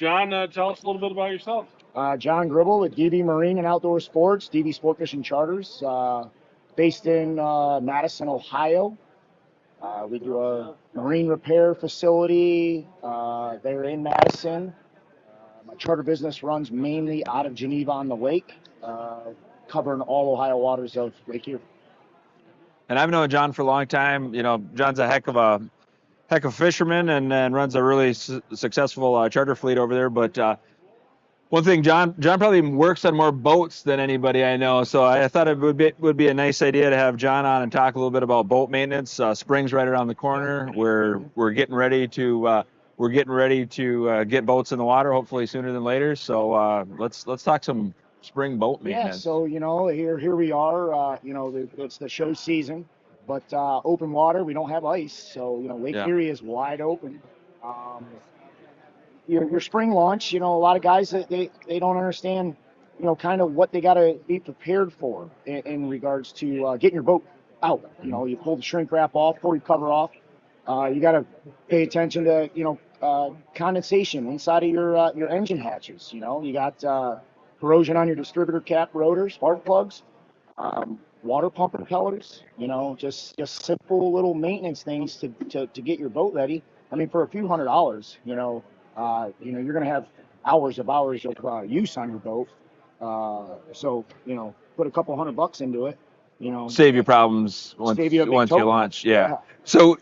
John, tell us a little bit about yourself. John Gribble with DB Marine and Outdoor Sports, DB Sport Fishing Charters, based in Madison, Ohio. We do a marine repair facility there in Madison. My charter business runs mainly out of Geneva on the Lake, covering all Ohio waters of Lake Erie. And I've known John for a long time. John's a heck of a fisherman and runs a really successful charter fleet over there. But one thing, John probably works on more boats than anybody I know. So I thought it would be a nice idea to have John on and talk a little bit about boat maintenance. Spring's right around the corner. We're getting ready to get boats in the water, hopefully sooner than later. So let's talk some spring boat maintenance. Yeah, so here we are. It's the show season, but open water. We don't have ice, so Lake Erie is wide open. Your spring launch. A lot of guys they don't understand. Kind of what they got to be prepared for in regards to getting your boat out. You pull the shrink wrap off, pull your cover off. You got to pay attention to condensation inside of your engine hatches. You got corrosion on your distributor cap rotor, spark plugs, water pump propellers, just simple little maintenance things to get your boat ready. I mean, for a few $100s, you're going to have hours of use on your boat. So, put a couple $100 into it, Save your problems once you launch. Yeah. So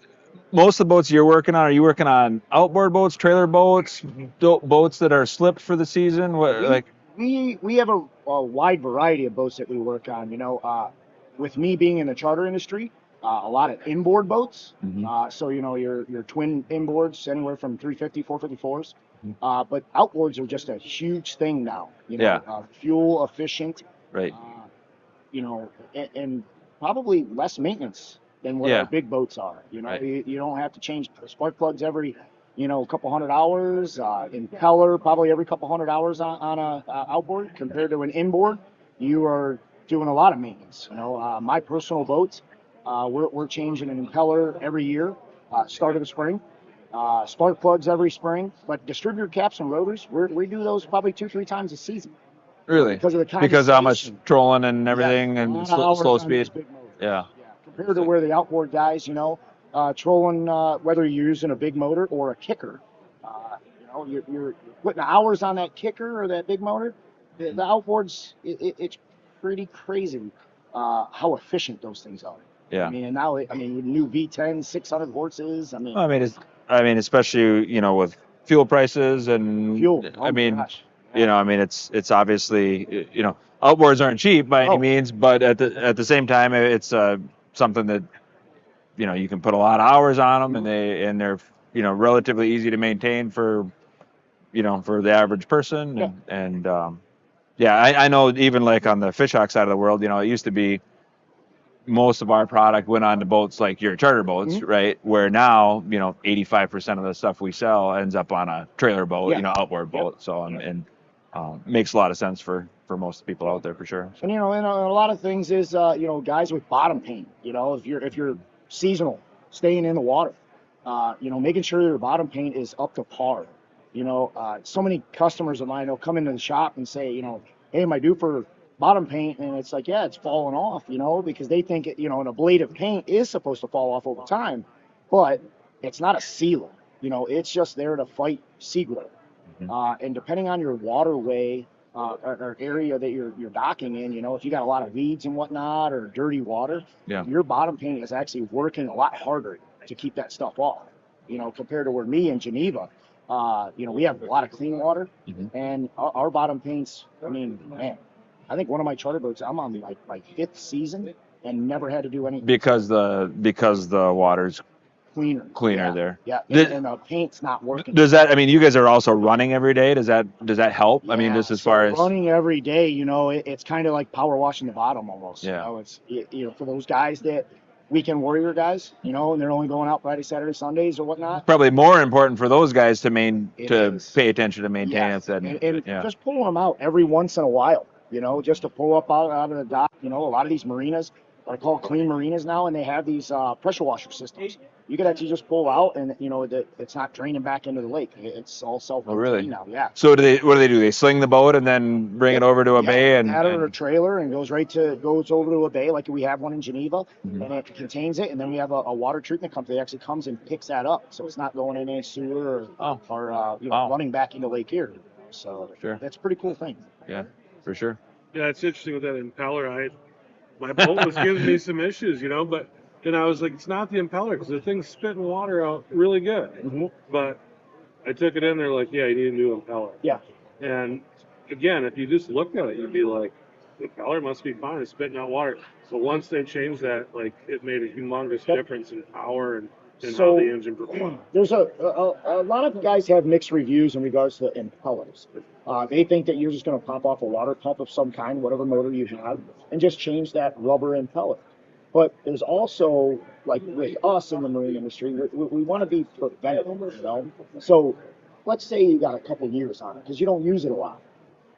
most of the boats you're working on, are you working on outboard boats, trailer boats, boats that are slipped for the season? We have a wide variety of boats that we work on. With me being in the charter industry, a lot of inboard boats. Mm-hmm. So your twin inboards, anywhere from 350, 454s. But outboards are just a huge thing now. Fuel efficient. Right. And probably less maintenance than what our big boats are. Right. You don't have to change spark plugs every couple $100. Impeller probably every couple $100 on a outboard. Compared to an inboard, you are doing a lot of maintenance. My personal boats, we're changing an impeller every year, start of the spring. Spark plugs every spring, but distributor caps and rotors, we do those probably 2-3 times a season. Really? Because of the because of how much trolling and everything and slow speed. Yeah. Compared to where the outboard guys, trolling, whether you're using a big motor or a kicker, you're putting hours on that kicker or that big motor. The outboards, it's pretty crazy how efficient those things are. Yeah. I mean, now, new V10, 600 horses. Especially with fuel prices and fuel. It's obviously outboards aren't cheap by any means, but at the same time, it's something that you can put a lot of hours on them, and they're relatively easy to maintain for the average person. I know even like on the fishhawk side of the world, it used to be most of our product went on to boats like your charter boats, Mm-hmm. right? Where now 85% of the stuff we sell ends up on a trailer boat, outboard boat. So makes a lot of sense for most people out there for sure. And and a lot of things is guys with bottom paint. If you're seasonal, staying in the water, making sure your bottom paint is up to par. So many customers of mine will come into the shop and say, hey, am I due for bottom paint? And it's like, yeah, it's falling off, because they think an ablative paint is supposed to fall off over time, but it's not a sealer. It's just there to fight sea growth. Mm-hmm. And depending on your waterway or area that you're docking in, if you got a lot of weeds and whatnot or dirty water, your bottom paint is actually working a lot harder to keep that stuff off. Compared to where me in Geneva, we have a lot of clean water, mm-hmm. and our bottom paints. I think one of my charter boats, I'm on my 5th season and never had to do anything. Because the water's cleaner there. Yeah, and the paint's not working. Does that? You guys are also running every day. Does that help? Yeah, just as far as running every day, it's kind of like power washing the bottom almost. Yeah. It's for those guys that weekend warrior guys, and they're only going out Friday, Saturday, Sundays or whatnot. It's probably more important for those guys to pay attention to maintenance and just pulling them out every once in a while. Just to pull up out of the dock. A lot of these marinas, I call it clean marinas now, and they have these pressure washer systems. You could actually just pull out, and it's not draining back into the lake. It's all Oh, self-contained really? now. Yeah. So what do they do? They sling the boat and then bring it over to a bay and that or a trailer, and goes over to a bay, like we have one in Geneva, and it contains it. And then we have a water treatment company that actually comes and picks that up, so it's not going in any sewer or running back into Lake Erie. So Sure. that's a pretty cool thing. Yeah, for sure. Yeah, it's interesting with that impeller. My boat was giving me some issues, but then I was like, it's not the impeller because the thing's spitting water out really good. Mm-hmm. But I took it in, they're like, yeah, you need a new impeller. Yeah. And again, if you just looked at it, you'd be like, the impeller must be fine, it's spitting out water. But once they changed that, like, it made a humongous difference in power and how the engine performed. There's a lot of guys have mixed reviews in regards to impellers. They think that you're just going to pop off a water pump of some kind, whatever motor you have, and just change that rubber impeller. But there's also, like with us in the marine industry, we want to be preventative, So let's say you got a couple years on it because you don't use it a lot.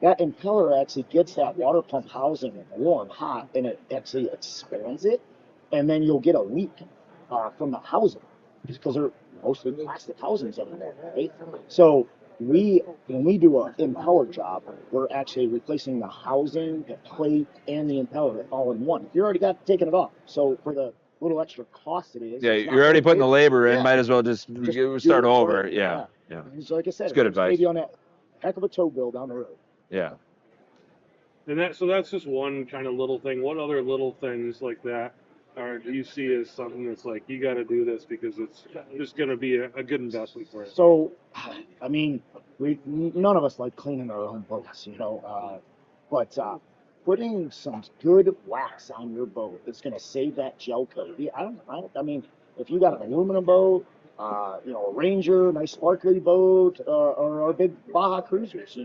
That impeller actually gets that water pump housing warm, hot, and it actually expands it, and then you'll get a leak from the housing because they're mostly plastic housings everywhere, right? So when we do an impeller job, we're actually replacing the housing, the plate, and the impeller all in one. You already got taken it off, so for the little extra cost it is. Yeah, you're already putting the labor in. Might as well just start over. Right. Yeah. So like I said, it's good advice. Maybe on that heck of a tow bill down the road. Yeah. And that's just one kind of little thing. What other little things like that do you see as something that's like, you got to do this because it's just going to be a good investment for you? So, I mean, none of us like cleaning our own boats, but putting some good wax on your boat is going to save that gel coat. I mean, if you got an aluminum boat, a Ranger, nice sparkly boat, or our big Baja cruisers,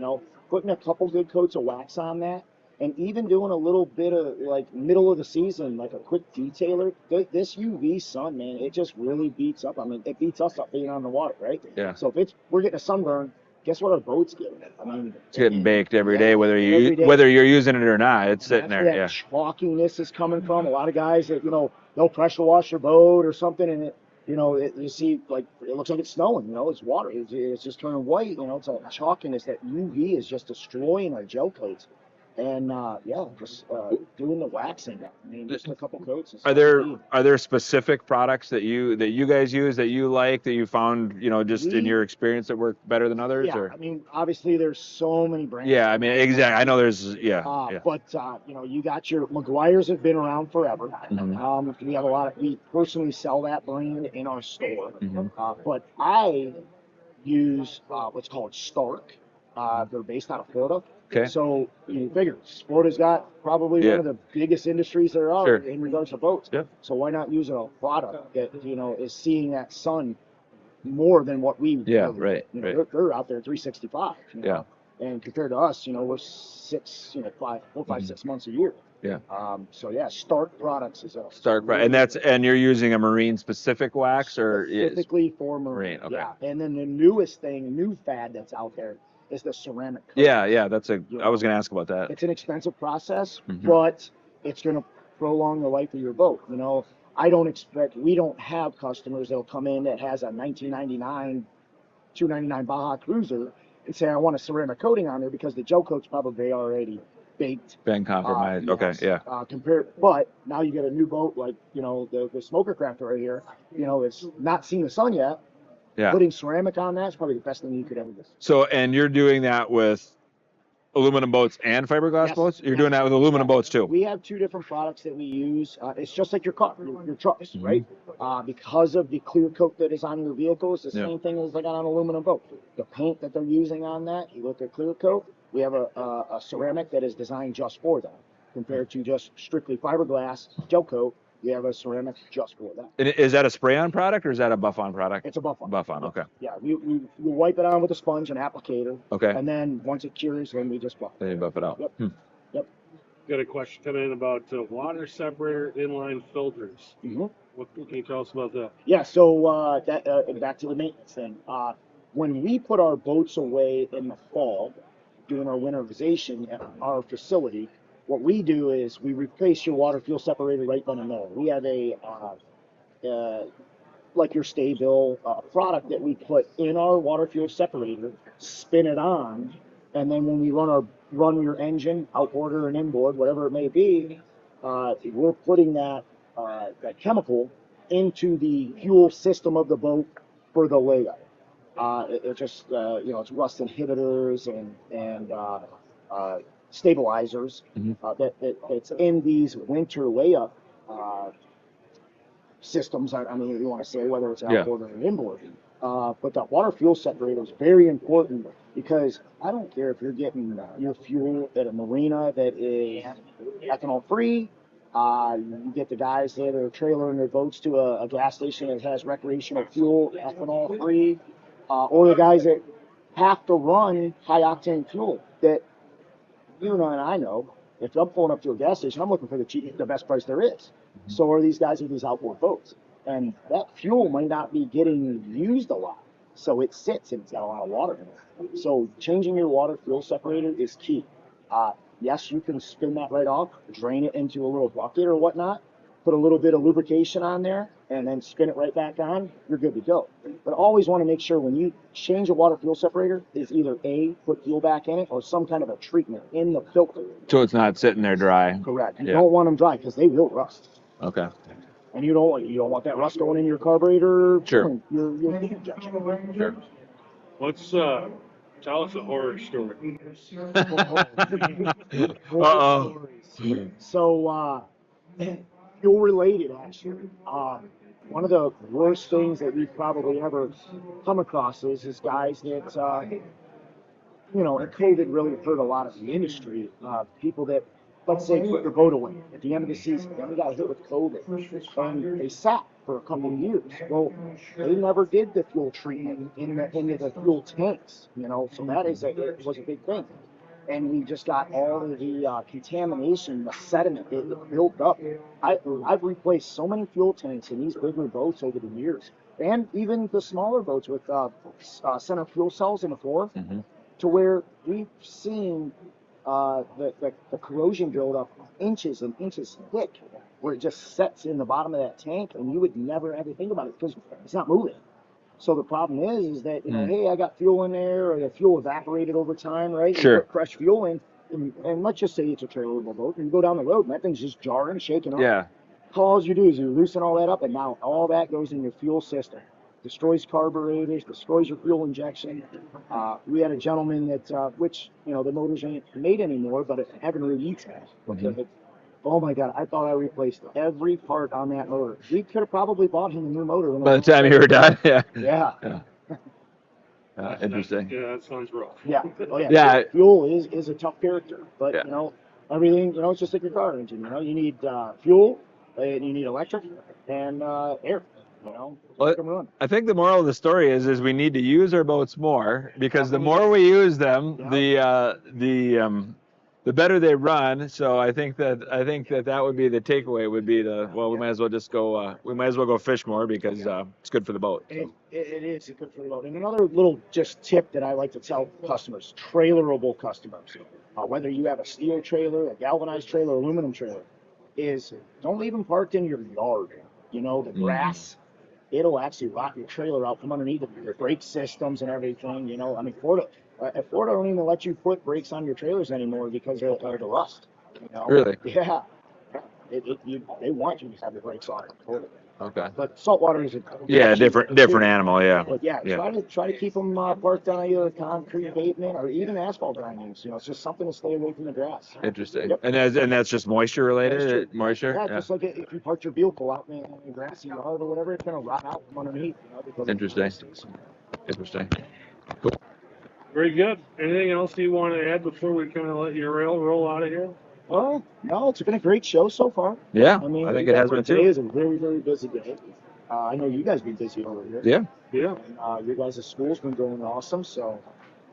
putting a couple good coats of wax on that, and even doing a little bit of like middle of the season, like a quick detailer. This UV sun, man, it just really beats up. I mean, it beats us up being on the water, right? Yeah. So if we're getting a sunburn, guess what our boat's getting? I mean, it's getting baked every day, whether you're using it or not. It's sitting there. That chalkiness is coming from a lot of guys that they'll pressure wash their boat or something, and it. You see, like, it looks like it's snowing, it's water. It's just turning white, it's a chalkiness. That UV is just destroying our gel coats. And, just doing the waxing. I mean, just a couple coats. Are there specific products that you guys use that you like, that you found, in your experience that work better than others? Yeah, or? I mean, obviously there's so many brands. Yeah, I mean, exactly. I know there's, But, you got your McGuire's have been around forever. Mm-hmm. We have we personally sell that brand in our store. Mm-hmm. But I use what's called Stark. They're based out of Florida. Okay. So you figure Florida's got probably one of the biggest industries there are in regards to boats. Yeah. So why not use a product that is seeing that sun more than what we do? Right. They're out there 365. Yeah. And compared to us, we're 6 months a year. Yeah. Stark Products is a Stark, and you're using a marine specific wax or specifically for marine. Okay. Yeah. And then the new fad that's out there is the ceramic coat. Yeah. I was going to ask about that. It's an expensive process, but it's going to prolong the life of your boat. We don't have customers that'll come in that has a 1999, 299 Baja Cruiser and say, I want a ceramic coating on there because the gel coat's probably already baked. Been compromised. Yes. Okay. Yeah. But now you get a new boat like, the Smoker Craft right here, it's not seen the sun yet. Yeah. Putting ceramic on that is probably the best thing you could ever do. So, and you're doing that with aluminum boats and fiberglass boats? You're doing that with aluminum boats too? We have 2 different products that we use. It's just like your car, your trucks, right? Because of the clear coat that is on your vehicle, it's the same thing as like on an aluminum boat. The paint that they're using on that, you look at clear coat, we have a ceramic that is designed just for that. Compared to just strictly fiberglass gel coat, we have a ceramic just for that. And is that a spray-on product or is that a buff-on product? It's a buff-on. Buff-on, okay. Yeah, we wipe it on with a sponge and applicator. Okay. And then once it cures, then we just buff it. Then you buff it out. Yep. Got a question coming in about water separator inline filters. Mm-hmm. What can you tell us about that? Yeah, so back to the maintenance thing. When we put our boats away in the fall, doing our winterization at our facility, what we do is we replace your water fuel separator right then and there. We have a like your Staybill product that we put in our water fuel separator, spin it on, and then when we run your engine, outboard or an inboard, whatever it may be, we're putting that chemical into the fuel system of the boat for the layup. It just it's rust inhibitors and stabilizers that's in these winter layup systems. I mean, you want to say whether it's outboard or inboard. But the water fuel separator is very important because I don't care if you're getting your fuel at a marina that is ethanol free. You get the guys that are trailering their boats to a gas station that has recreational fuel, ethanol free, or the guys that have to run high octane fuel that you know and I know. If I'm pulling up to a gas station, I'm looking for the best price there is. So are these guys with these outboard boats. And that fuel might not be getting used a lot. So it sits and it's got a lot of water in it. So changing your water fuel separator is key. Yes, you can spin that right off, drain it into a little bucket or whatnot, put a little bit of lubrication on there, and then spin it right back on, you're good to go. But always want to make sure when you change a water fuel separator is either A, put fuel back in it, or some kind of a treatment in the filter. So it's not sitting there dry. Correct. You don't want them dry because they will rust. Okay. And you don't want that rust going in your carburetor. Sure. Your injection. Sure. Let's tell us a horror story. Uh-oh. So, fuel related, actually. One of the worst things that we've probably ever come across is guys that, and COVID really hurt a lot of the industry. People that, let's say, put their boat away at the end of the season. Then we got hit with COVID. And they sat for a couple of years. Well, they never did the fuel treatment into the fuel tanks, so that was a big thing. And we just got all of the contamination, the sediment that built up. I've replaced so many fuel tanks in these bigger boats over the years, and even the smaller boats with center fuel cells in the floor, to where we've seen the corrosion build up inches and inches thick, where it just sets in the bottom of that tank, and you would never ever think about it because it's not moving. So the problem is that, hey, I got fuel in there, or the fuel evaporated over time, right? Sure. You put fresh fuel in, and let's just say it's a trailerable boat, and you go down the road, and that thing's just jarring, shaking up. Yeah. All you do is you loosen all that up, and now all that goes in your fuel system. Destroys carburetors, destroys your fuel injection. We had a gentleman that, which, the motors ain't made anymore, but it haven't reused that. Oh my God, I thought I replaced every part on that motor. We could have probably bought him a new motor. By the time you were done, yeah. Yeah. Interesting. Yeah, that sounds rough. Yeah. Oh yeah. Yeah. Fuel is a tough character, but everything, it's just like your car engine. You need fuel, and you need electric, and air. Well, I think the moral of the story is we need to use our boats more, because the more we use them, the better they run. So I think that would be the takeaway. Would be we might as well just go. We might as well go fish more because it's good for the boat. So. It is good for the boat. And another little just tip that I like to tell customers, trailerable customers, whether you have a steel trailer, a galvanized trailer, aluminum trailer, is don't leave them parked in your yard. The grass. It'll actually rock your trailer out from underneath of your brake systems and everything. Florida don't even let you put brakes on your trailers anymore because of the rust. Really? Yeah. They want you to have the brakes on. Okay. But saltwater is different animal. Yeah. But try to keep them parked on either concrete pavement or even asphalt grindings. It's just something to stay away from the grass. Interesting. Yep. And that's just moisture related. Moisture. Yeah, just like if you park your vehicle out in a grassy yard or whatever, it's gonna rot out from underneath. Interesting. Cool. Very good. Anything else you want to add before we kind of let your rail roll out of here? Well, no, it's been a great show so far. Yeah, I think it has been too. Today is a very, very busy day. I know you guys been busy over here. Yeah. Yeah. And, your guys' school's been going awesome, so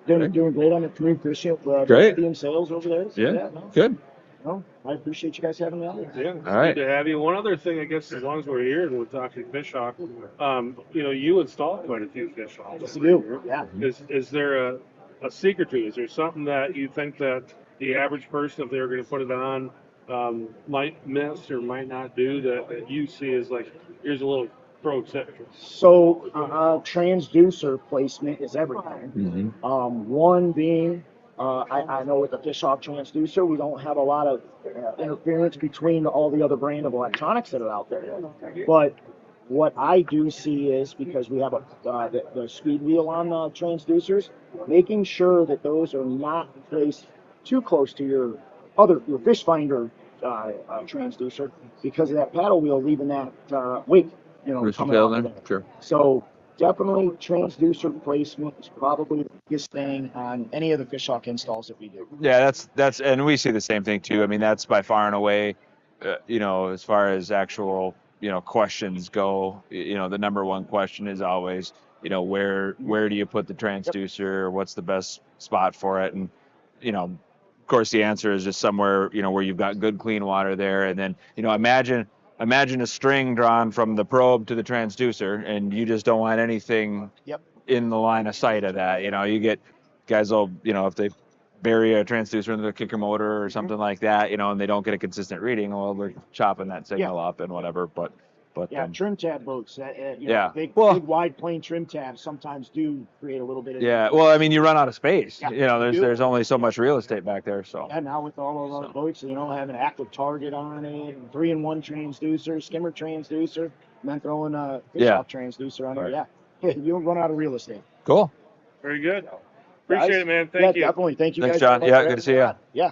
doing great on the community fishing. Great. And sales over there. So, yeah. Good. I appreciate you guys having me on. Yeah, it's all right. good to have you. One other thing, I guess, as long as we're here and we're talking fish hawk, you install quite a few fish hawks. Yes, you do. Yeah. Is there a secret to it? Is there something that you think that the average person, if they were going to put it on, might miss or might not do that you see as like, here's a little pro tip? So transducer placement is everything. Mm-hmm. One being, I know with the fishhawk transducer, we don't have a lot of interference between all the other brand of electronics that are out there. But what I do see is, because we have the speed wheel on the transducers, making sure that those are not placed too close to your fish finder transducer, because of that paddle wheel leaving that wake, coming off of it. Sure. So definitely transducer placement is probably the biggest thing on any of the fishhawk installs that we do. Yeah, that's and we see the same thing too. I mean, that's by far and away, as far as actual, questions go, the number one question is always, where do you put the transducer? What's the best spot for it? And, of course, the answer is just somewhere, where you've got good clean water there. And then, imagine a string drawn from the probe to the transducer, and you just don't want anything in the line of sight of that. You get guys will, if they bury a transducer into the kicker motor or something like that, and they don't get a consistent reading, well, they're chopping that signal up and whatever. But trim tab boats, big wide plane trim tabs sometimes do create a little bit of well, I mean, you run out of space. Yeah, There's only so much real estate back there. So now with all of our boats, have an active target on it, 3-in-1 transducer, skimmer transducer, and then throwing a fishhawk transducer on it. Right. Yeah, you don't run out of real estate. Cool. Very good. Appreciate it, man. Thank you. Definitely. Thank you, Thanks, guys. John. Yeah, good to see you. Yeah.